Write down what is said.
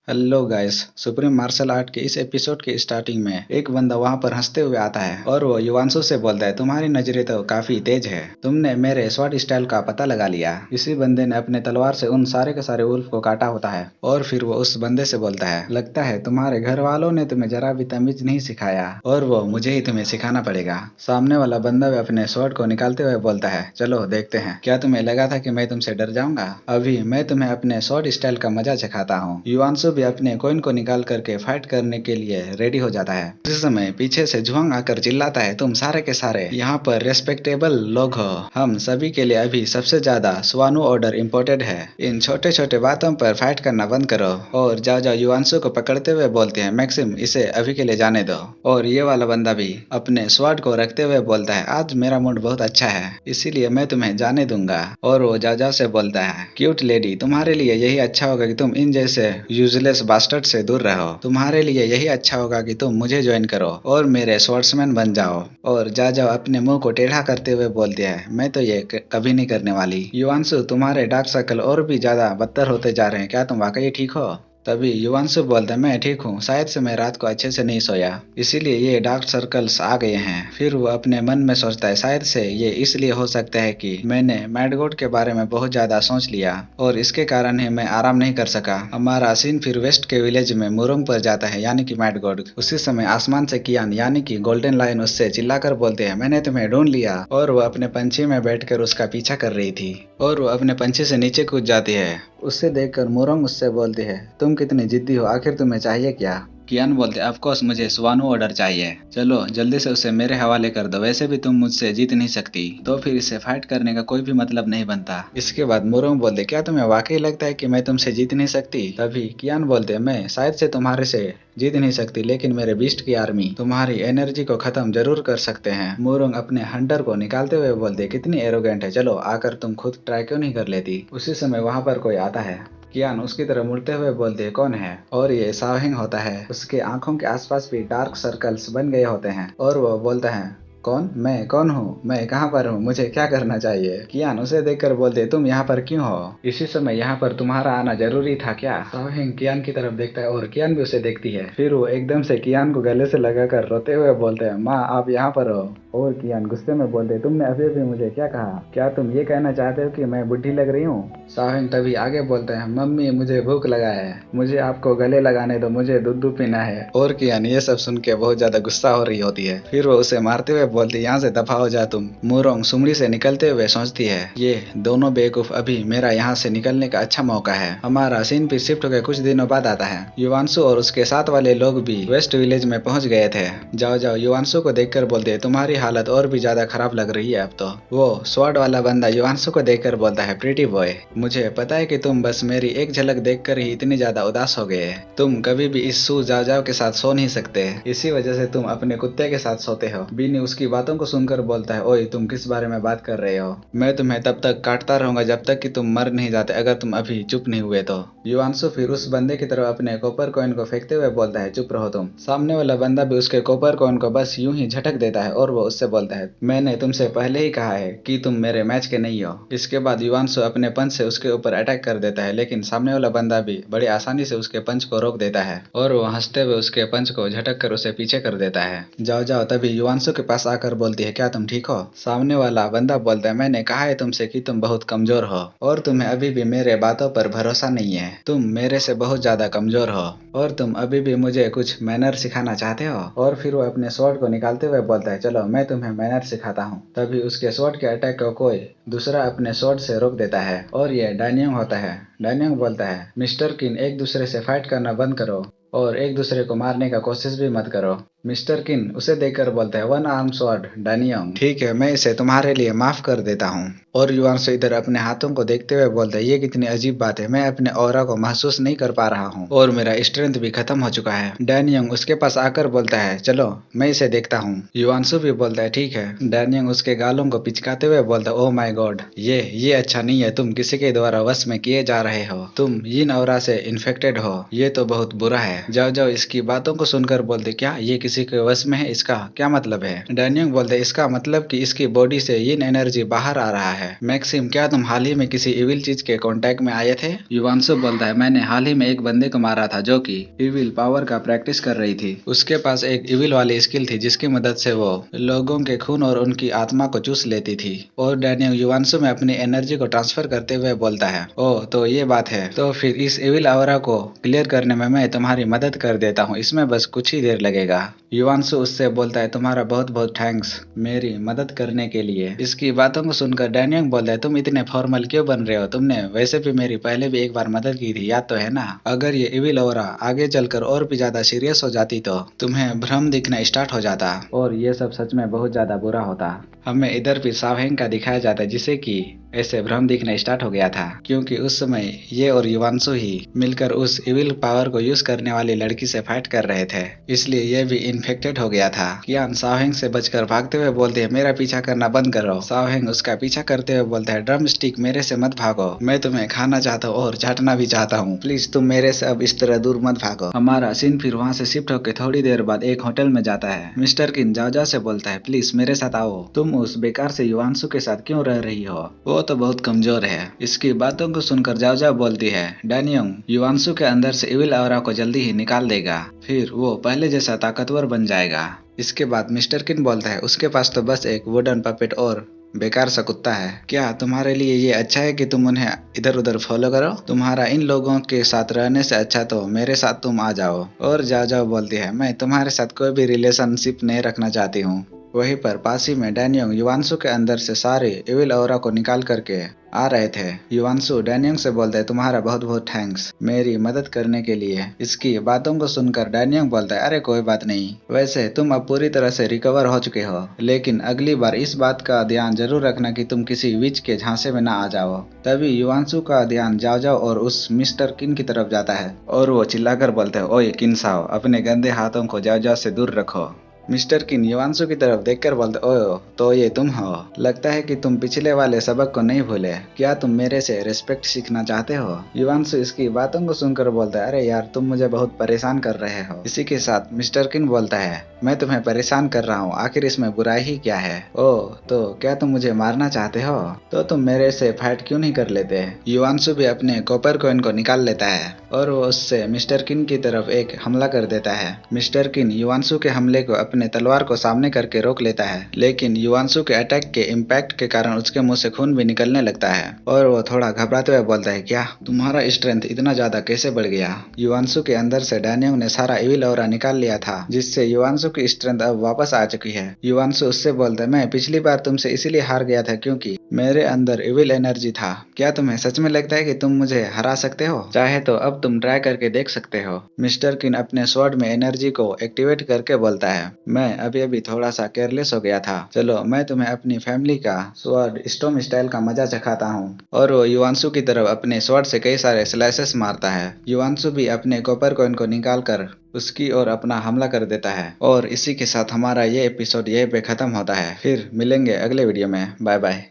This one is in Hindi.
Hello guys. Supreme martial art के इस एपिसोड के स्टार्टिंग में एक बंदा वहां पर हंसते हुए आता है और वो युवांशु से बोलता है, तुम्हारी नजरें तो काफी तेज है, तुमने मेरे स्वॉर्ड स्टाइल का पता लगा लिया। इसी बंदे ने अपने तलवार से उन सारे के सारे वुल्फ को काटा होता है और फिर वो उस बंदे से बोलता है, लगता है तुम्हारे घर वालों ने तुम्हें जरा भी तमीज नहीं सिखाया और वो मुझे ही तुम्हें सिखाना पड़ेगा। सामने वाला बंदा भी अपने स्वॉर्ड को निकालते हुए बोलता है, चलो देखते हैं, क्या तुम्हें लगा था कि मैं तुमसे डर जाऊंगा? अभी मैं तुम्हें अपने स्वॉर्ड स्टाइल का मजा चखाता हूँ। युवांशु भी अपने कॉइन को निकाल करके फाइट करने के लिए रेडी हो जाता है। उसी समय पीछे से जुआंग आकर चिल्लाता है, तुम सारे के सारे यहाँ पर रेस्पेक्टेबल लोग हो, हम सभी के लिए अभी सबसे ज्यादा स्वानु ऑर्डर इम्पोर्टेड है। इन छोटे छोटे बातों पर फाइट करना बंद करो और जाओ जाओ। युवांशु को पकड़ते हुए बोलते हैं, मैक्सिम इसे अभी के लिए जाने दो। और ये वाला बंदा भी अपने स्वॉर्ड को रखते हुए बोलता है, आज मेरा मूड बहुत अच्छा है इसीलिए मैं तुम्हें जाने दूंगा। और वो जाओ से बोलता है, क्यूट लेडी तुम्हारे लिए यही अच्छा होगा कि तुम इन जैसे यूजलेस बास्टर्ड से दूर रहो। तुम्हारे लिए यही अच्छा होगा कि तुम मुझे ज्वाइन करो और मेरे स्वॉर्ड्समैन बन जाओ। और जाओ अपने मुंह को टेढ़ा करते हुए बोलते हैं, मैं तो ये कभी नहीं करने वाली। युवांशु तुम्हारे डार्क सर्कल और भी ज्यादा बदतर होते जा रहे हैं, क्या तुम वाकई ठीक हो? तभी युवांशु बोलता है, मैं ठीक हूँ, शायद से मैं रात को अच्छे से नहीं सोया इसीलिए ये डार्क सर्कल्स आ गए हैं। फिर वो अपने मन में सोचता है, शायद से ये इसलिए हो सकता है कि मैंने मैड गॉड के बारे में बहुत ज्यादा सोच लिया और इसके कारण ही मैं आराम नहीं कर सका। हमारा सीन फिर वेस्ट के विलेज में मुरुंग पर जाता है, यानी कि मैड गॉड। उसी समय आसमान से कियान यानी कि गोल्डन लायन उससे चिल्लाकर बोलते हैं, मैंने तुम्हें ढूंढ लिया। और वो अपने पंछी में बैठकर उसका पीछा कर रही थी और वो अपने पंछी से नीचे कूद जाती है। उससे देखकर मुरोंग उससे बोलती है, तुम कितनी जिद्दी हो, आखिर तुम्हें चाहिए क्या? कियान बोलते, ऑफ कोर्स मुझे स्वानु ऑर्डर चाहिए, चलो जल्दी से उसे मेरे हवाले कर दो, वैसे भी तुम मुझसे जीत नहीं सकती तो फिर इसे फाइट करने का कोई भी मतलब नहीं बनता। इसके बाद मुरोंग बोलते, क्या तुम्हें वाकई लगता है कि मैं तुमसे जीत नहीं सकती? तभी कियान बोलते, मैं शायद से तुम्हारे से जीत नहीं सकती लेकिन मेरे बीस्ट की आर्मी तुम्हारी एनर्जी को खत्म जरूर कर सकते हैं। मुरोंग अपने हंटर को निकालते हुए बोलते, कितनी एरोगेंट है, चलो आकर तुम खुद ट्राई क्यों नहीं कर लेती? उसी समय वहां पर कोई आता है। कियान उसकी तरफ मुड़ते हुए बोलते, कौन है? और ये सावहिंग होता है। उसके आंखों के आसपास भी डार्क सर्कल्स बन गए होते हैं और वो बोलता है, कौन? मैं कौन हूँ? मैं कहाँ पर हूँ? मुझे क्या करना चाहिए? कियान उसे देखकर बोलते, तुम यहाँ पर क्यों हो? इसी समय यहाँ पर तुम्हारा आना जरूरी था क्या? सावहिंग कियान की तरफ देखता है और कियान भी उसे देखती है। फिर वो एकदम से कियान को गले से लगाकर रोते हुए बोलते हैं, माँ आप यहाँ पर हो? और कियान गुस्से में बोलते, तुमने अभी भी मुझे क्या कहा? क्या तुम ये कहना चाहते हो कि मैं बुढ़ी लग रही हूँ? सावहिंग तभी आगे बोलते हैं, मम्मी मुझे भूख लगा है, मुझे आपको गले लगाने दो, मुझे दूध पीना है। और कियान ये सब सुन के बहुत ज्यादा गुस्सा हो रही होती है। फिर वो उसे मारते हुए बोलती, यहाँ से दफा हो जा तुम। मुरोंग सुमड़ी से निकलते हुए सोचती है, ये दोनों बेवकूफ, अभी मेरा यहाँ से निकलने का अच्छा मौका है। हमारा सीन फिर शिफ्ट होकर कुछ दिनों बाद आता है। युवांशु और उसके साथ वाले लोग भी वेस्ट विलेज में पहुंच गए थे। जाओ युवांशु को देखकर बोलते, तुम्हारी हालत और भी ज्यादा खराब लग रही है अब तो। वो स्वॉर्ड वाला बंदा युवांशु को देखकर बोलता है, प्रीटी बॉय मुझे पता है कि तुम बस मेरी एक झलक देखकर ही इतनी ज्यादा उदास हो गए। तुम कभी भी इस सू जाओ के साथ सो नहीं सकते, इसी वजह से तुम अपने कुत्ते के साथ सोते हो। बीनी उसकी बातों को सुनकर बोलता है, ओए तुम किस बारे में बात कर रहे हो? मैं तुम्हें तब तक काटता रहूंगा जब तक कि तुम मर नहीं जाते, अगर तुम अभी चुप नहीं हुए तो। युवांशु फिर उस बंदे की तरफ अपने कॉपर कॉइन को फेंकते हुए बोलता है, चुप रहो तुम। सामने वाला बंदा भी उसके कॉपर कॉइन को बस यूं ही झटक देता है और वो उससे बोलता है, मैंने तुमसे पहले ही कहा है कि तुम मेरे मैच के नहीं हो। इसके बाद युवांशु अपने पंच से उसके ऊपर अटैक कर देता है लेकिन सामने वाला बंदा भी बड़ी आसानी से उसके पंच को रोक देता है और वो हंसते हुए उसके पंच को झटक कर उसे पीछे कर देता है। जाओ तभी युवांशु के पास आकर बोलती है, क्या तुम ठीक हो? सामने वाला बंदा बोलता है, मैंने कहा है तुमसे कि तुम बहुत कमजोर हो और तुम्हें अभी भी मेरे बातों पर भरोसा नहीं है। तुम मेरे से बहुत ज्यादा कमजोर हो और तुम अभी भी मुझे कुछ मैनर सिखाना चाहते हो। और फिर वो अपने स्वॉर्ड को निकालते हुए बोलता है, चलो मैं तुम्हें मैनर सिखाता हूँ। तभी उसके स्वॉर्ड के अटैक को कोई दूसरा अपने स्वॉर्ड से रोक देता है और ये डायनियंग होता है। डायनियंग बोलता है, मिस्टर किन एक दूसरे से फाइट करना बंद करो और एक दूसरे को मारने का कोशिश भी मत करो। मिस्टर किन उसे देखकर बोलता है, वन आर्म स्वॉर्ड डायनियंग, ठीक है मैं इसे तुम्हारे लिए माफ कर देता हूँ। और युवांशु इधर अपने हाथों को देखते हुए बोलता है, ये कितनी अजीब बात है, मैं अपने ऑरा को महसूस नहीं कर पा रहा हूँ और मेरा स्ट्रेंथ भी खत्म हो चुका है। डैनियंग उसके पास आकर बोलता है, चलो मैं इसे देखता हूँ। युवांशु भी बोलता है, ठीक है। डैनियंग उसके गालों को पिचकाते हुए बोलता है, ओह माय गॉड, ये अच्छा नहीं है। तुम किसी के द्वारा वश में किए जा रहे हो। तुम यिन औरा से इन्फेक्टेड हो। ये तो बहुत बुरा है। जाओ जाओ इसकी बातों को सुनकर बोलते, क्या ये किसी के वश में है? इसका क्या मतलब है? डैनियल बोलते, इसका मतलब कि इसकी बॉडी से यिन एनर्जी बाहर आ रहा है। मैक्सिम, क्या तुम हाल ही में किसी इविल चीज के कांटेक्ट में आए थे? युवांशु बोलता है, मैंने हाल ही में एक बंदे को मारा था जो कि इविल पावर का प्रैक्टिस कर रही थी। उसके पास एक इविल वाली स्किल थी जिसकी मदद से वो लोगों के खून और उनकी आत्मा को चूस लेती थी। और डैनियल युवांशु में अपनी एनर्जी को ट्रांसफर करते हुए बोलता है, ओह तो ये बात है। तो फिर इस इविल ऑरा को क्लियर करने में मैं तुम्हारी मदद कर देता हूँ। इसमें बस कुछ ही देर लगेगा। युवांशु उससे बोलता है, तुम्हारा बहुत बहुत थैंक्स मेरी मदद करने के लिए। इसकी बातों को सुनकर डैनियल बोलता है, तुम इतने फॉर्मल क्यों बन रहे हो? तुमने वैसे भी मेरी पहले भी एक बार मदद की थी, याद तो है ना? अगर ये इविल ऑरा आगे चलकर और भी ज्यादा सीरियस हो जाती तो तुम्हें भ्रम दिखना स्टार्ट हो जाता और ये सब सच में बहुत ज्यादा बुरा होता। हमें इधर भी सावहेंग का दिखाया जाता है जिसे कि ऐसे भ्रम दिखना स्टार्ट हो गया था, क्योंकि उस समय ये और युवांशु ही मिलकर उस इविल पावर को यूज करने वाली लड़की से फाइट कर रहे थे, इसलिए ये भी इन्फेक्टेड हो गया था। कियान सावहेंग से बचकर भागते हुए बोलते है, मेरा पीछा करना बंद करो। सावहेंग उसका पीछा करते हुए बोलता है, ड्रम स्टिक मेरे से मत भागो, मैं तुम्हें खाना चाहता हूँ और चाटना भी चाहता हूँ, प्लीज तुम मेरे से अब इस तरह दूर मत भागो। हमारा सीन फिर वहाँ से शिफ्ट होकर थोड़ी देर बाद एक होटल में जाता है। मिस्टर किन जाओजा से बोलता है, प्लीज मेरे साथ आओ, तुम उस बेकार से युवांशु के साथ क्यों रह रही हो? वो तो बहुत कमजोर है। इसकी बातों को सुनकर जाओजा बोलती है, डैनियल युवांशु के अंदर से इविल ऑरा को जल्दी ही निकाल देगा, फिर वो पहले जैसा ताकतवर बन जाएगा। इसके बाद मिस्टर किन बोलता है, उसके पास तो बस एक वुडन पपेट और बेकार सा कुत्ता है। क्या तुम्हारे लिए ये अच्छा है कि तुम उन्हें इधर उधर फॉलो करो? तुम्हारा इन लोगों के साथ रहने से अच्छा तो मेरे साथ तुम आ जाओ। और जाओ बोलती है, मैं तुम्हारे साथ कोई भी रिलेशनशिप नहीं रखना चाहती हूँ। वहीं पर पास ही में डैनियल युवांशु के अंदर से सारे इविल ऑरा को निकाल करके आ रहे थे। युवांशु डैनियल से बोलता है, तुम्हारा बहुत बहुत थैंक्स मेरी मदद करने के लिए। इसकी बातों को सुनकर डैनियल बोलता है, अरे कोई बात नहीं, वैसे तुम अब पूरी तरह से रिकवर हो चुके हो, लेकिन अगली बार इस बात का ध्यान जरूर रखना कि तुम किसी विच के झांसे में ना आ जाओ। तभी युवांशु का ध्यान जाओ और उस मिस्टर किन की तरफ जाता है और वो चिल्लाकर बोलता है, ओए किन साहब, अपने गंदे हाथों को जाओ से दूर रखो। मिस्टर किन युवांशु की तरफ देखकर बोलते, ओह तो ये तुम हो, लगता है कि तुम पिछले वाले सबक को नहीं भूले। क्या तुम मेरे से रिस्पेक्ट सीखना चाहते हो? युवांशु इसकी बातों को सुनकर बोलता है, अरे यार तुम मुझे बहुत परेशान कर रहे हो। इसी के साथ मिस्टर किन बोलता है, मैं तुम्हें परेशान कर रहा हूँ, आखिर इसमें बुराई ही क्या है? ओह तो क्या तुम मुझे मारना चाहते हो? तो तुम मेरे से फाइट क्यों नहीं कर लेते? युवांशु भी अपने कॉपर कॉइन को निकाल लेता है और वो उससे मिस्टर किन की तरफ एक हमला कर देता है। मिस्टर किन युवांशु के हमले को अपने तलवार को सामने करके रोक लेता है, लेकिन युवांशु के अटैक के इम्पैक्ट के कारण उसके मुंह से खून भी निकलने लगता है और वो थोड़ा घबराते हुए बोलता है, क्या तुम्हारा स्ट्रेंथ इतना ज्यादा कैसे बढ़ गया? युवांशु के अंदर से डैनियल ने सारा इविल ऑरा निकाल लिया था, जिससे युवांशु की स्ट्रेंथ अब वापस आ चुकी है। युवांशु उससे बोलता है, मैं पिछली बार तुमसे इसीलिए हार गया था क्योंकि मेरे अंदर इविल एनर्जी था। क्या तुम्हें सच में लगता है कि तुम मुझे हरा सकते हो? चाहे तो अब तुम ट्राई करके देख सकते हो। मिस्टर किन अपने स्वॉर्ड में एनर्जी को एक्टिवेट करके बोलता है, मैं अभी थोड़ा सा केयरलेस हो गया था, चलो मैं तुम्हें अपनी फैमिली का स्वॉर्ड स्टॉर्म स्टाइल का मजा चखाता हूँ। और वो युवांशु की तरफ अपने स्वॉर्ड से कई सारे स्लाइसेस मारता है। युवांशु भी अपने कॉपर कॉइन को निकाल कर उसकी ओर अपना हमला कर देता है। और इसी के साथ हमारा ये एपिसोड यहीं पे खत्म होता है। फिर मिलेंगे अगले वीडियो में। Bye bye.